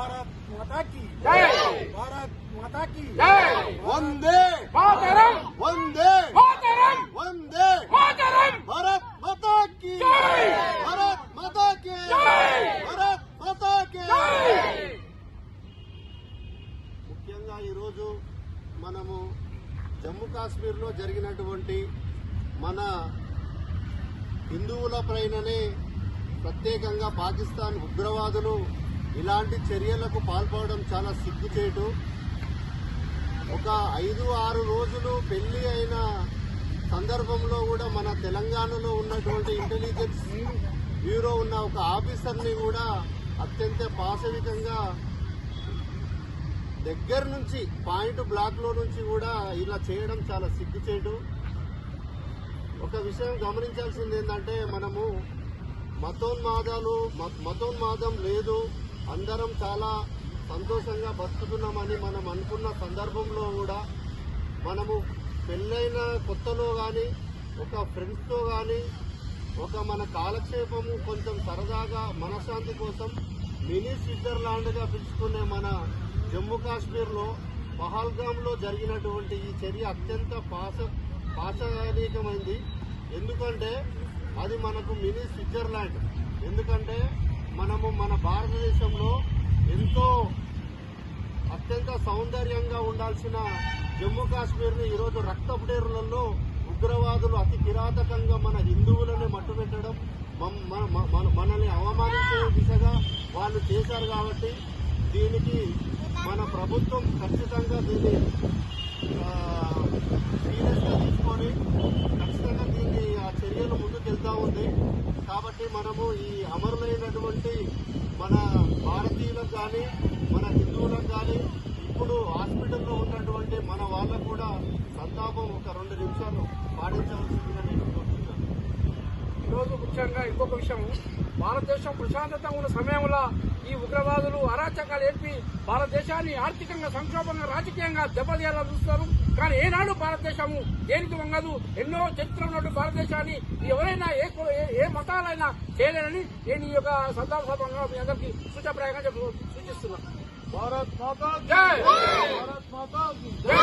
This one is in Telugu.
భారత్ మాతా కీ జై భారత్ మాతా కీ జై వందే మాతరం వందే మాతరం వందే మాతరం భారత్ మాతా కీ జై భారత్ మాతా కీ జై భారత్ మాతా కీ జై ముఖ్యంగా ఈరోజు మనము జమ్మూ కాశ్మీర్లో జరిగినటువంటి మన హిందువుల పైననే ప్రత్యేకంగా పాకిస్తాన్ ఉగ్రవాదులు ఇలాంటి చర్యలకు పాల్పడడం చాలా సిగ్గుచేటు. ఒక 5-6 రోజులు పెళ్లి అయిన సందర్భంలో కూడా మన తెలంగాణలో ఉన్నటువంటి ఇంటెలిజెన్స్ బ్యూరో ఉన్న ఒక ఆఫీసర్ని కూడా అత్యంత పాశవికంగా దగ్గర నుంచి పాయింట్ బ్లాక్ లో నుంచి కూడా ఇలా చేయడం చాలా సిగ్గుచేటు. ఒక విషయం గమనించాల్సింది ఏంటంటే మనము మతోన్మాదం లేదు, అందరం చాలా సంతోషంగా బతుకుతున్నామని మనం అనుకున్న సందర్భంలో కూడా మనము పెళ్ళైన కొత్తలో కానీ ఒక ఫ్రెండ్స్తో కానీ ఒక మన కాలక్షేపము కొంచెం సరదాగా మనశ్శాంతి కోసం మినీ స్విట్జర్లాండ్గా పిలుచుకునే మన జమ్మూ కాశ్మీర్లో పహల్గామ్లో జరిగినటువంటి ఈ చర్య అత్యంత పాశనీయమైంది. ఎందుకంటే అది మనకు మినీ స్విట్జర్లాండ్. ఎందుకంటే మనము మన భారతదేశంలో ఎంతో అత్యంత సౌందర్యంగా ఉండాల్సిన జమ్మూ కాశ్మీర్ని ఈరోజు రక్తపుడేరులలో ఉగ్రవాదులు అతి కిరాతకంగా మన హిందువులను మట్టుపెట్టడం, మనల్ని అవమానించే దిశగా వాళ్ళు చేశారు. కాబట్టి దీనికి మన ప్రభుత్వం ఖచ్చితంగా దీన్ని సీరియస్గా తీసుకొని ఖచ్చితంగా దీన్ని ఆ చర్యలు ముందుకెళ్తా ఉంది. కాబట్టి మనము ఈ అమరులైనటువంటి మన భారతీయులకు కానీ మన హిందువులకు కానీ ఇప్పుడు హాస్పిటల్లో ఉన్నటువంటి మన వాళ్ళకు కూడా సంతాపం ఒక 2 నిమిషాలు పాటించవలసిందిగా నేను కోరుతున్నాను. ఈరోజు ముఖ్యంగా ఇంకొక విషయం, భారతదేశం ప్రశాంతత ఉన్న సమయంలో ఈ ఉగ్రవాదులు అరాచకాలు ఏర్పి భారతదేశాన్ని ఆర్థికంగా, సంక్షోభంగా, రాజకీయంగా దెబ్బతీయాలని చూస్తారు. కానీ ఏనాడు భారతదేశము దేనికి వంగదు. ఎన్నో చరిత్ర ఉన్నట్టు భారతదేశాన్ని ఎవరైనా ఏ మతాలైనా చేయలేనని నేను ఈ యొక్క సందర్భంగా మీ అందరికీ సూచప్రాయంగా సూచిస్తున్నాను. భారత్ మాతా కీ జై భారత్ మాతా కీ జై